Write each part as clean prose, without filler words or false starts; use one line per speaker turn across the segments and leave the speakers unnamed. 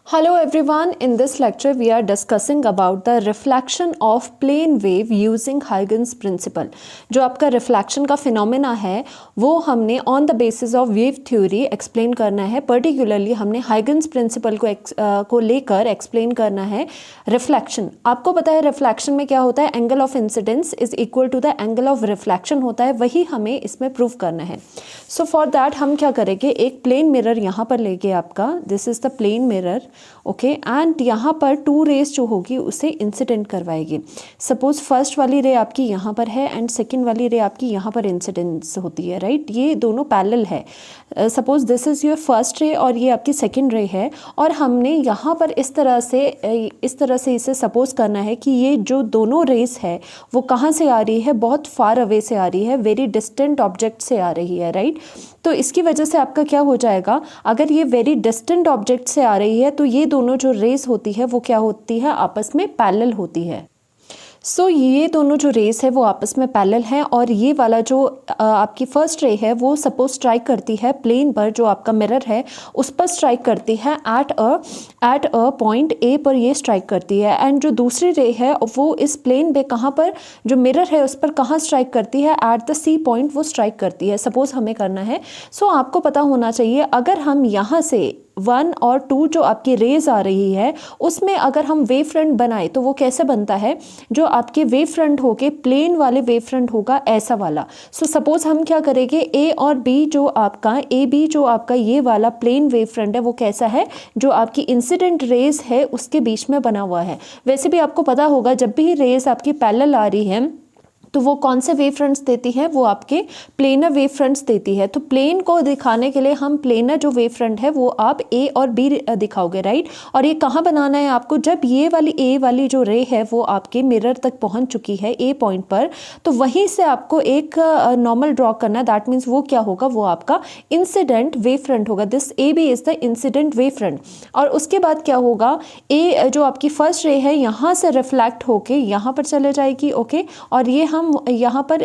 Hello everyone, in this lecture we are discussing about the reflection of plane wave using Huygens principle। जो आपका reflection का phenomena है वो हमने on the basis of wave theory explain करना है। Particularly हमने हाइगन्स प्रिंसिपल को लेकर एक्सप्लेन करना है रिफ्लेक्शन। आपको पता है रिफ्लेक्शन में क्या होता है, angle of incidence is equal to the angle of reflection होता है, वही हमें इसमें प्रूव करना है। सो फॉर दैट हम क्या करेंगे, एक प्लेन मिरर यहाँ पर लेके आपका, this is the plane mirror, okay, and यहाँ पर टू रेज जो होगी उसे इंसिडेंट करवाएगी। सपोज फर्स्ट वाली रे आपकी यहाँ पर है एंड सेकंड वाली रे आपकी यहाँ पर इंसिडेंस होती है, राइट। ये दोनों पैरेलल है। Suppose this is your first ray और ये आपकी सेकंड रे है, और हमने यहाँ पर इस तरह से इसे सपोज करना है कि ये जो दोनों रेज है वो कहाँ से आ रही है, बहुत फार अवे से आ रही है, वेरी डिस्टेंट ऑब्जेक्ट से आ रही है, राइट। तो इसकी वजह से आपका क्या हो जाएगा, अगर ये वेरी डिस्टेंट ऑब्जेक्ट से आ रही है तो ये दोनों जो रेज होती है वो क्या होती है, आपस में पैरेलल होती है। सो ये दोनों जो रेस है वो आपस में पैरेलल हैं, और ये वाला जो आपकी फर्स्ट रे है वो सपोज स्ट्राइक करती है प्लेन पर, जो आपका मिरर है उस पर स्ट्राइक करती है एट अ पॉइंट ए पर ये स्ट्राइक करती है, एंड जो दूसरी रे है वो इस प्लेन पे कहाँ पर, जो मिरर है उस पर कहाँ स्ट्राइक करती है, एट द सी पॉइंट वो स्ट्राइक करती है। सपोज हमें करना है, सो आपको पता होना चाहिए अगर हम यहाँ से 1 और 2 जो आपकी रेज आ रही है उसमें अगर हम वेव फ्रंट बनाए तो वो कैसे बनता है, जो आपके वेव फ्रंट होके प्लेन वाले वेव फ्रंट होगा ऐसा वाला। सो सपोज हम क्या करेंगे, ए और बी जो आपका ये वाला प्लेन वेव फ्रंट है वो कैसा है, जो आपकी इंसिडेंट रेज है उसके बीच में बना हुआ है। वैसे भी आपको पता होगा जब भी रेज आपकी पैरेलल आ रही है तो वो कौन से वेव फ्रंट्स देती है, वो आपके प्लेनर वेव फ्रंट्स देती है। तो प्लेन को दिखाने के लिए हम प्लेनर जो वेव फ्रंट है वो आप ए और बी दिखाओगे, राइट। और ये कहाँ बनाना है आपको, जब ये वाली ए वाली जो रे है वो आपके मिरर तक पहुंच चुकी है ए पॉइंट पर, तो वहीं से आपको एक नॉर्मल ड्रॉ करना है। दैट मीन्स वो क्या होगा, वो आपका इंसिडेंट वेव फ्रंट होगा। This A B is the incident wave front. और उसके बाद क्या होगा, ए जो आपकी फर्स्ट रे है यहाँ से रिफ्लेक्ट होके यहाँ पर चले जाएगी, ओके। और ये हम यहाँ पर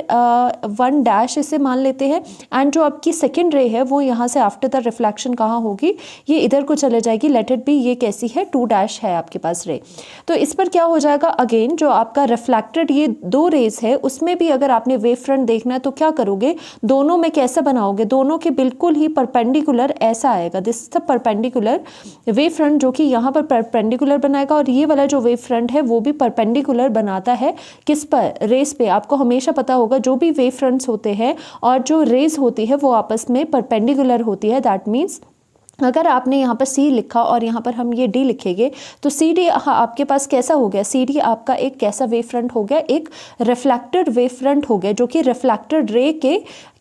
1 डैश इसे मान लेते हैं, एंड जो आपकी सेकेंड रे है वो यहाँ से आफ्टर द रिफ्लेक्शन कहाँ होगी, ये इधर को चले जाएगी। लेट इट बी, ये कैसी है, 2 डैश है आपके पास रे। तो इस पर क्या हो जाएगा, अगेन जो आपका रिफ्लेक्टेड ये 2 रेज है उसमें भी अगर आपने वेव फ्रंट देखना है तो क्या करोगे, दोनों में कैसे बनाओगे, दोनों के बिल्कुल ही परपेंडिकुलर ऐसा आएगा। This is the perpendicular wave front जो कि यहाँ पर परपेंडिकुलर बनाएगा, और ये वाला जो वेव फ्रंट है वो भी परपेंडिकुलर बनाता है किस पर, रेस पे। आपको हमेशा पता होगा जो भी वेव फ्रंट्स होते हैं और जो रेज होती है वो आपस में परपेंडिकुलर होती है। दैट मीन्स अगर आपने यहाँ पर C लिखा और यहाँ पर हम ये D लिखेंगे तो CD आपके पास कैसा हो गया, CD आपका एक कैसा वेव फ्रंट हो गया, एक रिफ्लेक्टेड वेव फ्रंट हो गया, जो कि रिफ्लेक्टेड रे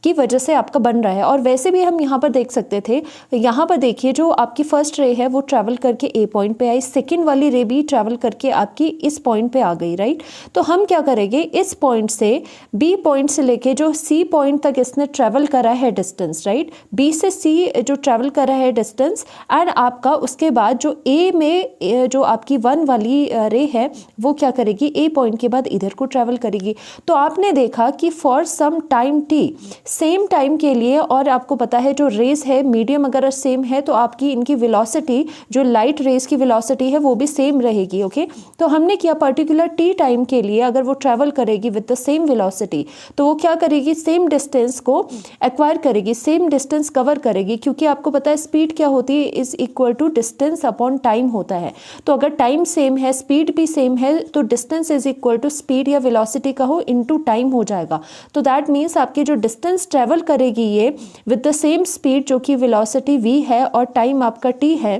की वजह से आपका बन रहा है। और वैसे भी हम यहाँ पर देख सकते थे, यहाँ पर देखिए जो आपकी फर्स्ट रे है वो ट्रैवल करके ए पॉइंट पे आई, सेकंड वाली रे भी ट्रैवल करके आपकी इस पॉइंट पे आ गई, राइट। तो हम क्या करेंगे, इस पॉइंट से बी पॉइंट से लेके जो सी पॉइंट तक इसने ट्रैवल करा है डिस्टेंस, राइट, बी से सी जो ट्रैवल करा है डिस्टेंस, एंड आपका उसके बाद जो ए में जो आपकी 1 वाली रे है वो क्या करेगी, ए पॉइंट के बाद इधर को ट्रैवल करेगी। तो आपने देखा कि for some time T, same time के लिए, और आपको पता है जो रेस है मीडियम अगर सेम है तो आपकी इनकी वेलोसिटी, जो लाइट रेस की वेलोसिटी है वो भी सेम रहेगी, ओके। तो हमने किया पर्टिकुलर टी टाइम के लिए अगर वो ट्रैवल करेगी विद द सेम वेलोसिटी तो वो क्या करेगी, सेम डिस्टेंस को एक्वायर करेगी, सेम डिस्टेंस कवर करेगी, क्योंकि आपको पता है स्पीड क्या होती है, is equal to distance upon time होता है। तो अगर टाइम सेम है, स्पीड भी सेम है, तो distance is equal to speed या वेलोसिटी कहो इनटू टाइम हो जाएगा। तो दैट मीन्स आपकी जो डिस्टेंस ट्रेवल करेगी ये विद द सेम स्पीड जो कि वेलोसिटी v है और टाइम आपका t है,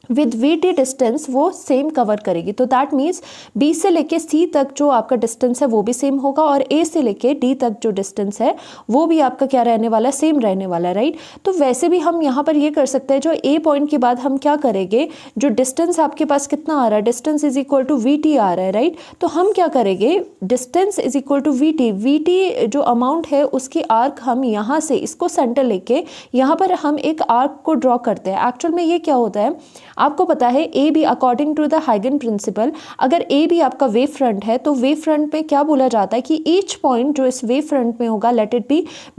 विद वी टी डिस्टेंस वो सेम कवर करेगी। तो दैट मीन्स बी से लेके सी तक जो आपका डिस्टेंस है वो भी सेम होगा, और ए से लेके डी तक जो डिस्टेंस है वो भी आपका क्या रहने वाला, सेम रहने वाला, राइट। तो वैसे भी हम यहाँ पर ये कर सकते हैं, जो ए पॉइंट के बाद हम क्या करेंगे, जो डिस्टेंस आपके पास कितना आ रहा है, distance is equal to V T आ रहा है, राइट। तो हम क्या करेंगे, distance is equal to V T जो अमाउंट है उसकी आर्क हम यहाँ से इसको सेंटर लेके यहाँ पर हम एक आर्क को ड्रॉ करते हैं। एक्चुअल में ये क्या होता है, आपको पता है A B according to the हाइगन प्रिंसिपल, अगर ए बी आपका वेव फ्रंट है तो वेव फ्रंट पे क्या बोला जाता है कि ईच पॉइंट जो इस वेव फ्रंट में होगा, let it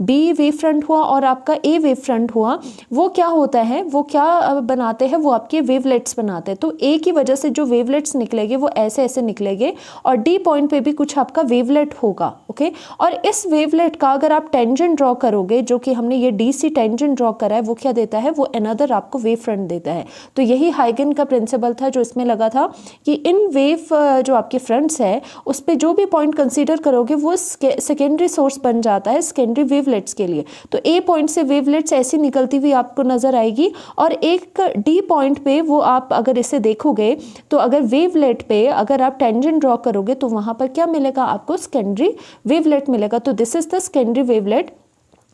be wave front हुआ और आपका ए वेव फ्रंट हुआ, वो क्या होता है, वो क्या बनाते हैं, वो आपके वेवलेट्स बनाते हैं। तो ए की वजह से जो वेवलेट्स निकलेंगे वो ऐसे ऐसे निकलेंगे और डी पॉइंट पे भी कुछ आपका वेवलेट होगा, ओके। और इस वेवलेट का अगर आप टेंजेंट ड्रॉ करोगे, जो कि हमने ये डी सी टेंजेंट ड्रॉ करा है, वो क्या देता है, वो अनदर आपको वेव फ्रंट देता है। तो यही हाइगन का प्रिंसिपल था जो इसमें लगा था कि इन वेव जो आपके फ्रंट्स है उस पर जो भी पॉइंट कंसीडर करोगे वो सेकेंडरी सोर्स बन जाता है सेकेंडरी वेवलेट्स के लिए। तो ए पॉइंट से वेवलेट्स ऐसी निकलती हुई आपको नजर आएगी और एक डी पॉइंट पे वो आप अगर इसे देखोगे तो अगर वेवलेट पे अगर आप टेंजेंट ड्रॉ करोगे तो वहां पर क्या मिलेगा, आपको सेकेंडरी वेवलेट मिलेगा। तो this is the secondary wavelet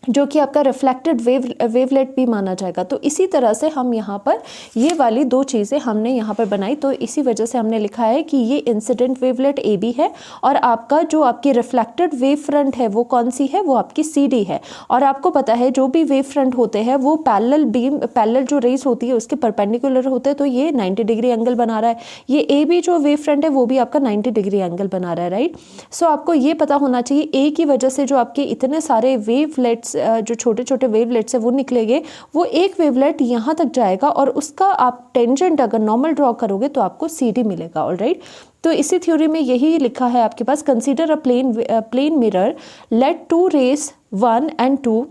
जो कि आपका रिफ्लेक्टेड वेवलेट भी माना जाएगा। तो इसी तरह से हम यहाँ पर ये वाली दो चीज़ें हमने यहाँ पर बनाई, तो इसी वजह से हमने लिखा है कि ये इंसिडेंट वेवलेट ए बी है और आपका जो आपकी रिफ्लेक्टेड वेव फ्रंट है वो कौन सी है, वो आपकी सी डी है। और आपको पता है जो भी वेव फ्रंट होते हैं वो पैरेलल जो रेस होती है उसके परपेंडिकुलर होते हैं, तो ये 90 डिग्री एंगल बना रहा है। ये ए बी जो वेव फ्रंट है वो भी आपका 90 डिग्री एंगल बना रहा है, राइट। सो आपको ये पता होना चाहिए ए की वजह से जो आपके इतने सारे वेवलेट्स जो छोटे छोटे वेवलेट्स है वो निकलेंगे, वो एक वेवलेट यहाँ तक जाएगा और उसका आप टेंजेंट अगर नॉर्मल ड्रॉ करोगे तो आपको सी डी मिलेगा, ऑलराइट। तो इसी थ्योरी में यही लिखा है आपके पास, consider a plane mirror, let two rays 1 and 2,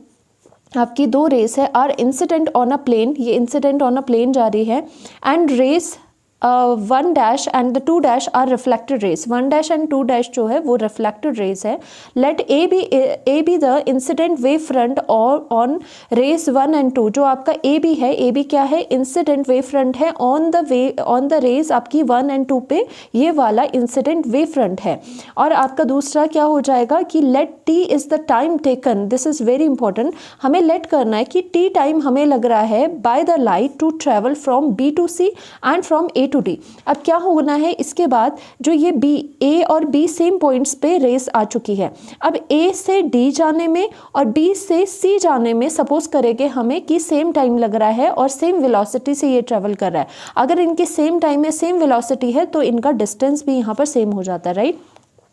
आपकी दो रेस है, are incident on a plane, ये इंसिडेंट ऑन अ प्लेन जा रही है, and rays 1 dash and the 2 dash are reflected rays, 1 dash and 2 dash जो है वो रिफ्लेक्टेड रेस है। Let A B the incident wave front और ऑन रेस 1 and 2, जो आपका ए बी है, ए बी क्या है, इंसिडेंट वेव फ्रंट है ऑन द रेस आपकी 1 and 2 पे, ये वाला इंसिडेंट वेव फ्रंट है। और आपका दूसरा क्या हो जाएगा कि let T is the time taken, this is very important, हमें लेट करना है कि टी टाइम हमें लग रहा है by the light to travel from B to C and from A to D. अब क्या होना है इसके बाद, जो ये बी, ए और बी सेम पॉइंट्स पे रेस आ चुकी है, अब ए से डी जाने में और बी से सी जाने में सपोज करेंगे हमें कि सेम टाइम लग रहा है और सेम वेलोसिटी से ये ट्रेवल कर रहा है। अगर इनके सेम टाइम में सेम वेलोसिटी है तो इनका डिस्टेंस भी यहाँ पर सेम हो जाता है, राइट।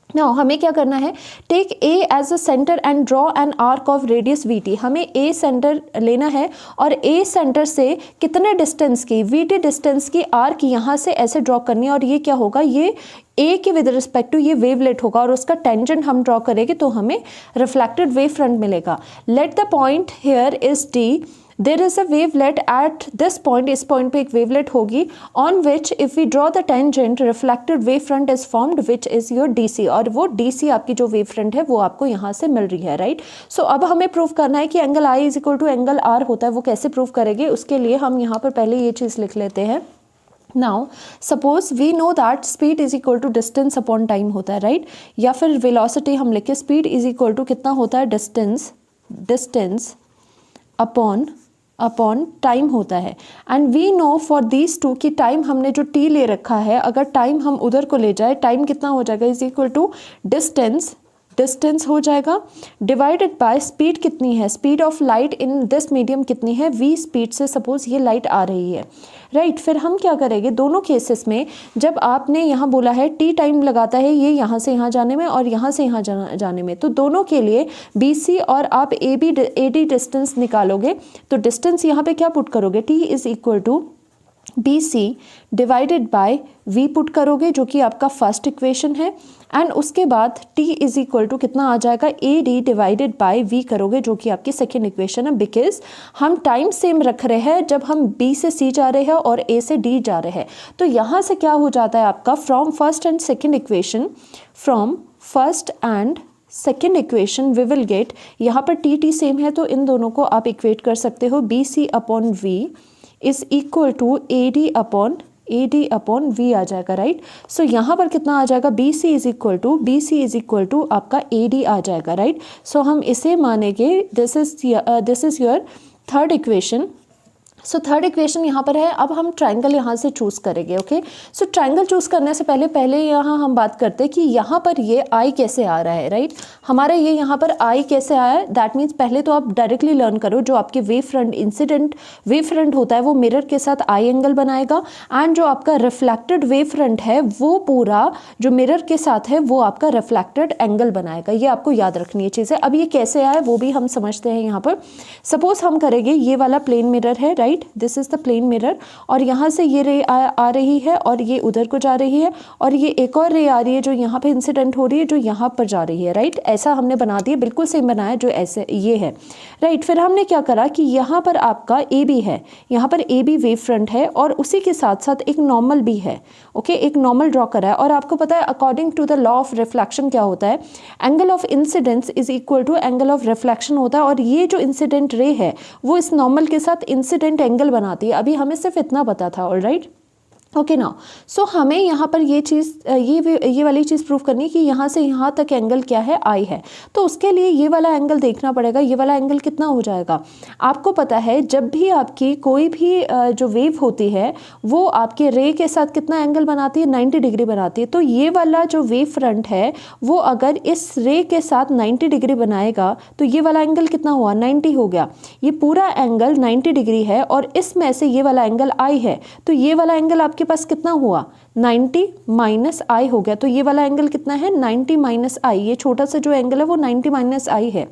नाउ हमें क्या करना है, take A as a centre and draw an arc of radius V T, हमें ए सेंटर लेना है और ए सेंटर से कितने डिस्टेंस की, वी टी डिस्टेंस की आर्क यहाँ से ऐसे ड्रॉ करनी है। और ये क्या होगा, ये ए के विद रिस्पेक्ट टू ये वेवलेट होगा और उसका टेंजेंट हम ड्रॉ करेंगे तो हमें रिफ्लेक्टेड वेव फ्रंट मिलेगा। Let the point here is D, there is a wavelet at this point, इस पॉइंट पे एक वेवलेट होगी, on which if we draw the tangent reflected wave front is formed which is your DC, और वो DC आपकी जो wave front है वो आपको यहाँ से मिल रही है, राइट। सो अब हमें प्रूव करना है कि angle I is equal to angle R होता है। वो कैसे प्रूव करेंगे, उसके लिए हम यहाँ पर पहले ये चीज़ लिख लेते हैं। Now suppose we know that speed is equal to distance upon time होता है, राइट। या फिर वेलोसिटी हम लिखे, स्पीड इज इक्वल टू कितना होता है, डिस्टेंस अपॉन टाइम होता है। And we know for these two कि टाइम हमने जो टी ले रखा है, अगर टाइम हम उधर को ले जाए, टाइम कितना हो जाएगा, इज इक्वल टू डिस्टेंस हो जाएगा डिवाइडेड बाय स्पीड कितनी है, speed of light in this medium कितनी है, v स्पीड से सपोज ये लाइट आ रही है, राइट। फिर हम क्या करेंगे, दोनों केसेस में जब आपने यहाँ बोला है टी टाइम लगाता है ये यहाँ से यहाँ जाने में और यहाँ से यहाँ जाने में, तो दोनों के लिए बी सी और आप ए डी डिस्टेंस निकालोगे तो डिस्टेंस यहाँ पे क्या पुट करोगे, T is equal to B C divided by V put करोगे जो कि आपका फर्स्ट इक्वेशन है। एंड उसके बाद टी इज इक्वल टू कितना आ जाएगा, A D divided by V करोगे जो कि आपकी सेकेंड इक्वेशन है। बिकॉज हम टाइम सेम रख रहे हैं जब हम बी से सी जा रहे हैं और ए से डी जा रहे हैं, तो यहाँ से क्या हो जाता है आपका, from first and second equation we will get, यहाँ पर टी टी सेम है तो इन दोनों को आप इक्वेट कर सकते हो, B C upon V is equal to A D upon V आ जाएगा, राइट। सो यहाँ पर कितना आ जाएगा, B C is equal to आपका ए डी आ जाएगा, राइट। सो हम इसे मानेंगे this is your third equation. So third equation यहाँ पर है। अब हम ट्राइंगल यहाँ से चूज़ करेंगे। ओके, सो ट्राइंगल चूज़ करने से पहले यहाँ हम बात करते हैं कि यहाँ पर ये आई कैसे आ रहा है, राइट। हमारा ये यहाँ पर आई कैसे आया है, दैट मीन्स पहले तो आप डायरेक्टली लर्न करो जो आपके wave front incident wave front होता है वो मिरर के साथ आई एंगल बनाएगा, एंड जो आपका रिफ्लेक्टेड वेव फ्रंट है वो पूरा जो मिरर के साथ है वो आपका रिफ्लेक्टेड एंगल बनाएगा। ये आपको याद रखनी है चीज़ें। अब ये कैसे आया वो भी हम समझते हैं। यहाँ पर सपोज हम करेंगे, ये वाला प्लेन मिरर है, right, this is the plane mirror, और यहाँ से ये रे आ रही है और ये उधर को जा रही है, और ये एक और रे आ रही है जो यहाँ पे इंसिडेंट हो रही है जो यहाँ पर जा रही है, राइट। ऐसा हमने बना दिया, बिल्कुल सेम बनाया जो ऐसे ये है, राइट। फिर हमने क्या करा कि यहाँ पर आपका ए बी है, यहाँ पर ए बी वेव फ्रंट है और उसी के साथ साथ एक नॉर्मल भी है। ओके, एक नॉर्मल ड्रॉ करा है, और आपको पता है according to the law of reflection क्या होता है, angle of incidence is equal to angle of reflection होता है, और ये जो इंसिडेंट रे है वो इस नॉर्मल के साथ इंसिडेंट एंगल बनाती है। अभी हमें सिर्फ इतना पता था, ऑलराइट। ओके नाउ, सो हमें यहाँ पर ये चीज़ ये वाली चीज़ प्रूव करनी है कि यहाँ से यहाँ तक एंगल क्या है, आई है। तो उसके लिए ये वाला एंगल देखना पड़ेगा। ये वाला एंगल कितना हो जाएगा, आपको पता है जब भी आपकी कोई भी जो वेव होती है वो आपके रे के साथ कितना एंगल बनाती है, 90 डिग्री बनाती है। तो ये वाला जो वेव फ्रंट है वो अगर इस रे के साथ 90 डिग्री बनाएगा तो ये वाला एंगल कितना हुआ, 90 हो गया। ये पूरा एंगल 90 डिग्री है और इसमें से ये वाला एंगल आई है, तो ये वाला एंगल आपके पास कितना हुआ, 90 माइनस आई हो गया। तो ये वाला एंगल कितना है, 90 माइनस आई। ये छोटा सा जो एंगल है वो 90 माइनस आई है।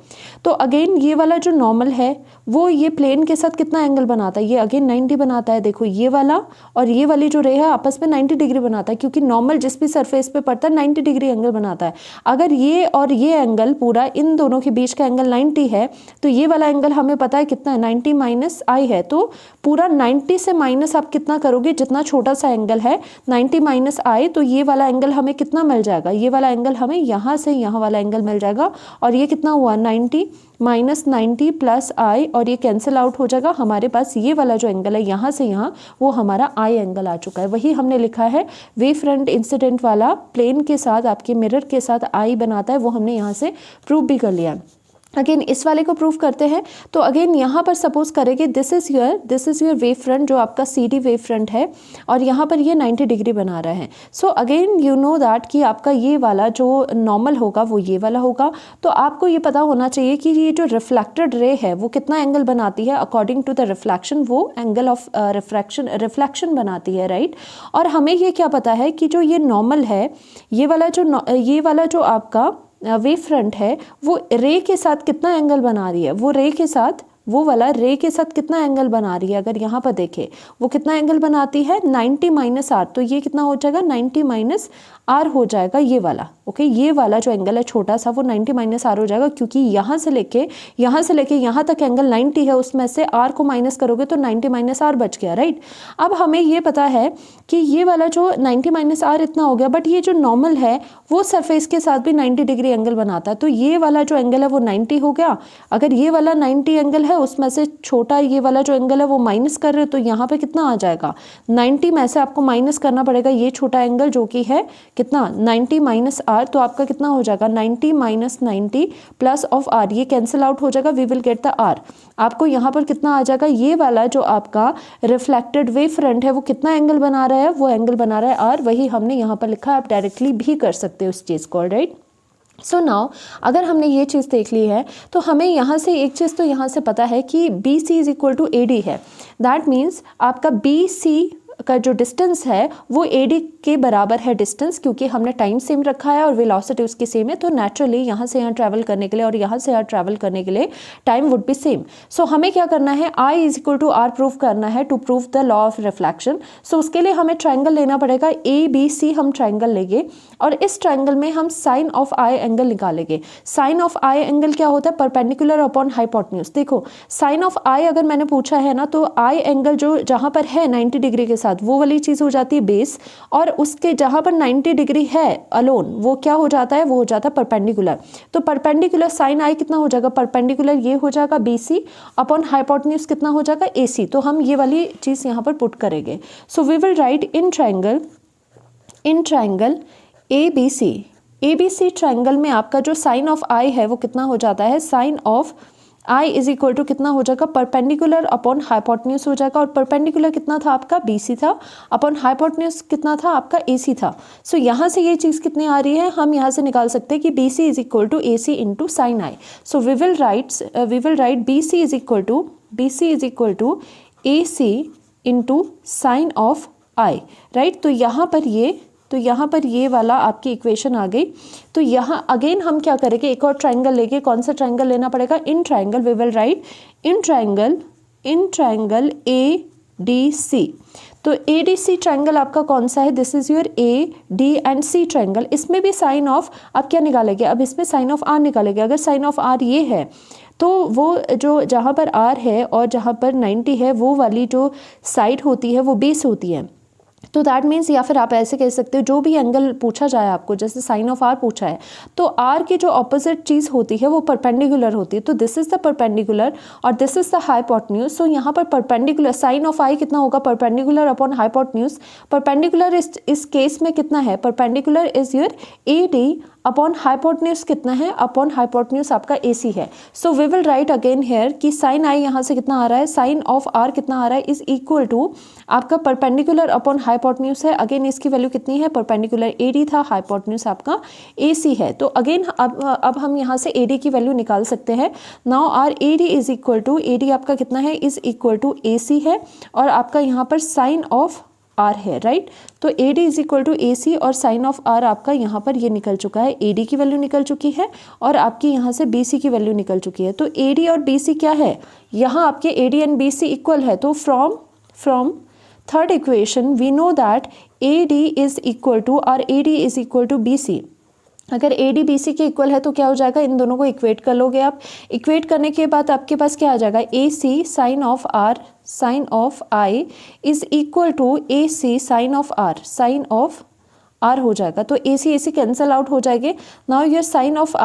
तो अगेन ये वाला जो नॉर्मल है वो ये प्लेन के साथ कितना एंगल बनाता है, ये अगेन 90 बनाता है। देखो ये वाला और ये वाली जो रे है आपस में 90 डिग्री बनाता है, क्योंकि नॉर्मल जिस भी सरफेस पे पड़ता है 90 डिग्री एंगल बनाता है। अगर ये और ये एंगल पूरा इन दोनों के बीच का एंगल 90 है तो ये वाला एंगल हमें पता है कितना है, 90 माइनस आई है। तो पूरा 90 से माइनस आप कितना करोगे, जितना छोटा सा एंगल है 90 माइनस आई, तो ये वाला एंगल हमें कितना मिल जाएगा, ये वाला एंगल हमें यहाँ से यहाँ वाला एंगल मिल जाएगा। और ये कितना हुआ, 90 माइनस 90 प्लस आई, और ये कैंसिल आउट हो जाएगा। हमारे पास ये वाला जो एंगल है यहाँ से यहाँ वो हमारा आई एंगल आ चुका है। वही हमने लिखा है वेव फ्रंट इंसिडेंट वाला प्लेन के साथ आपके मिरर के साथ आई बनाता है, वो हमने यहाँ से प्रूव भी कर लिया। अगेन इस वाले को प्रूव करते हैं। तो अगेन यहाँ पर सपोज करेंगे this is your wave front जो आपका सी डी वेव फ्रंट है, और यहाँ पर ये 90 डिग्री बना रहा है। So again you know that कि आपका ये वाला जो नॉर्मल होगा वो ये वाला होगा। तो आपको ये पता होना चाहिए कि ये जो रिफ्लेक्टेड रे है वो कितना एंगल बनाती है, अकॉर्डिंग टू द रिफ्लेक्शन वो एंगल ऑफ रिफ्लेक्शन बनाती है, राइट। और हमें ये क्या पता है कि जो ये नॉर्मल है, ये वाला जो आपका वेव फ्रंट है वो रे के साथ कितना एंगल बना रही है, वो वाला रे के साथ कितना एंगल बना रही है। अगर यहाँ पर देखें वो कितना एंगल बनाती है, 90 माइनस आर। तो ये कितना हो जाएगा, 90 माइनस आर हो जाएगा ये वाला। ओके, ये वाला जो एंगल है छोटा सा वो 90 माइनस आर हो जाएगा, क्योंकि यहाँ से लेके यहाँ तक एंगल 90 है, उसमें से आर को माइनस करोगे तो 90 माइनस आर बच गया, राइट। अब हमें ये पता है कि ये वाला जो 90 माइनस आर इतना हो गया, बट ये जो नॉर्मल है वो सरफेस के साथ भी 90 डिग्री एंगल बनाता है। तो ये वाला जो एंगल है वो 90 हो गया। अगर ये वाला 90 एंगल है उसमें से छोटा ये वाला जो एंगल है वो माइनस कर रहे हो, तो यहाँ पे कितना आ जाएगा, 90 में से आपको माइनस करना पड़ेगा ये छोटा एंगल जो कि है कितना, 90 माइनस आर। तो आपका कितना हो जाएगा, 90 माइनस 90 प्लस ऑफ आर, ये कैंसिल आउट हो जाएगा, we will get the R. आपको यहाँ पर कितना आ जाएगा, ये वाला जो आपका रिफ्लेक्टेड वेव फ्रंट है वो कितना एंगल बना रहा है, वो एंगल बना रहा है आर। वही हमने यहाँ पर लिखा है, आप डायरेक्टली भी कर सकते हो उस चीज़ को, राइट। सो नाउ अगर हमने ये चीज़ देख ली है तो हमें यहाँ से एक चीज़ तो यहाँ से पता है कि B C is equal to A D है। दैट मीन्स आपका बी सी का जो डिस्टेंस है वो AD के बराबर है डिस्टेंस, क्योंकि हमने टाइम सेम रखा है और वेलोसिटी उसकी सेम है। तो नेचुरली यहाँ से यहाँ ट्रैवल करने के लिए और यहाँ से यहाँ ट्रैवल करने के लिए time would be same. So हमें क्या करना है, I is equal to r prove करना है to prove the law of reflection. So उसके लिए हमें ट्राइंगल लेना पड़ेगा, ABC हम ट्राइंगल लेंगे और इस ट्राइंगल में हम साइन ऑफ I एंगल निकालेंगे। साइन ऑफ I एंगल क्या होता है, परपेंडिकुलर अपॉन हाइपोटेन्यूज। देखो साइन ऑफ I अगर मैंने पूछा है ना, तो I एंगल जो जहाँ पर है 90 डिग्री के साथ वो वाली चीज़ हो जाती है बेस, और उसके जहाँ पर 90 डिग्री है अलोन वो क्या हो जाता है, वो हो जाता है परपेंडिकुलर। तो परपेंडिकुलर साइन आई कितना हो जाएगा, परपेंडिकुलर ये हो जाएगा BC अपॉन हाइपोटेन्यूज कितना हो जाएगा AC। तो हम ये वाली चीज़ यहाँ पर पुट करेंगे। So we will write in triangle ABC triangle में आपका जो साइन ऑफ I है वो कितना हो जाता है, sine of I is equal to कितना हो जाएगा, परपेंडिकुलर अपॉन हाइपोटेन्यूज हो जाएगा, और परपेंडिकुलर कितना था आपका, BC था, अपॉन हाइपोटेन्यूज कितना था आपका, AC था। सो यहाँ से ये चीज़ कितनी आ रही है, हम यहाँ से निकाल सकते हैं कि BC is equal to AC into sine I. So we will write BC is equal to AC into sine of I, right. तो यहाँ पर ये वाला आपकी इक्वेशन आ गई। तो यहाँ अगेन हम क्या करेंगे, एक और ट्राइंगल लेके, कौन सा ट्राइंगल लेना पड़ेगा, in triangle, we will write in triangle ADC। तो ADC ट्राइंगल आपका कौन सा है, this is your AD and C triangle. इसमें भी साइन ऑफ आप क्या निकालेंगे, अब इसमें साइन ऑफ R निकालेंगे। अगर साइन ऑफ R ये है तो वो जो जहाँ पर R है और जहाँ पर 90 है वो वाली जो साइड होती है वो बेस होती है। तो दैट मीन्स, या फिर आप ऐसे कह सकते हो, जो भी एंगल पूछा जाए आपको, जैसे साइन ऑफ आर पूछा है तो आर की जो ऑपोजिट चीज़ होती है वो परपेंडिकुलर होती है। तो दिस इज द परपेंडिकुलर और this is the hypotenuse. So यहाँ पर परपेंडिकुलर साइन ऑफ आई कितना होगा, परपेंडिकुलर अपॉन हाइपोटेन्यूज। परपेंडिकुलर इस केस में कितना है, perpendicular is your AD upon hypotenuse कितना है, अपॉन हाइपोटेन्यूज आपका AC है। So we will write again here कि साइन आई यहाँ से कितना आ रहा है, साइन ऑफ आर कितना आ रहा है, इज इक्वल टू आपका परपेंडिकुलर अपॉन हाइपोटेन्यूज है। अगेन इसकी वैल्यू कितनी है, परपेंडिकुलर AD था, हाइपोटेन्यूज आपका AC है। तो अगेन अब हम यहाँ से AD की वैल्यू निकाल सकते हैं। Now our AD is equal to, AD आपका कितना है, इज इक्वल टू AC है, और आपका यहाँ पर साइन ऑफ R है, राइट। तो AD is equal to AC और साइन ऑफ R आपका यहाँ पर ये निकल चुका है, AD की वैल्यू निकल चुकी है और आपकी यहाँ से BC की वैल्यू निकल चुकी है। तो AD और BC क्या है, यहाँ आपके AD एंड BC इक्वल है। तो from third equation we know that AD is equal to, और AD is equal to BC। अगर AD BC के इक्वल है तो क्या हो जाएगा, इन दोनों को इक्वेट कर लोगे आप। इक्वेट करने के बाद आपके पास क्या आ जाएगा, AC sine of R sine of I is equal to AC sine of R हो जाएगा। तो AC कैंसल आउट हो जाएंगे। Now your sine of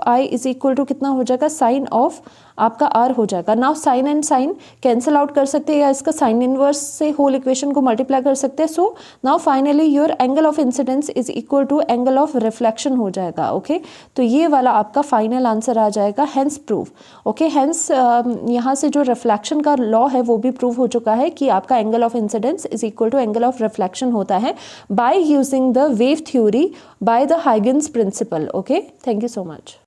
I is equal to कितना हो जाएगा, साइन ऑफ आपका R हो जाएगा। Now sine and sine cancel out कर सकते हैं, या इसका साइन इनवर्स से होल इक्वेशन को मल्टीप्लाई कर सकते हैं। So now finally your angle of incidence is equal to angle of reflection हो जाएगा। ओके तो ये वाला आपका फाइनल आंसर आ जाएगा, हेंस प्रूव। ओके हेंस यहाँ से जो रिफ्लेक्शन का लॉ है वो भी प्रूव हो चुका है कि आपका angle of incidence is equal to angle of reflection होता है by using the wave theory by the Huygens principle. Okay thank you so much.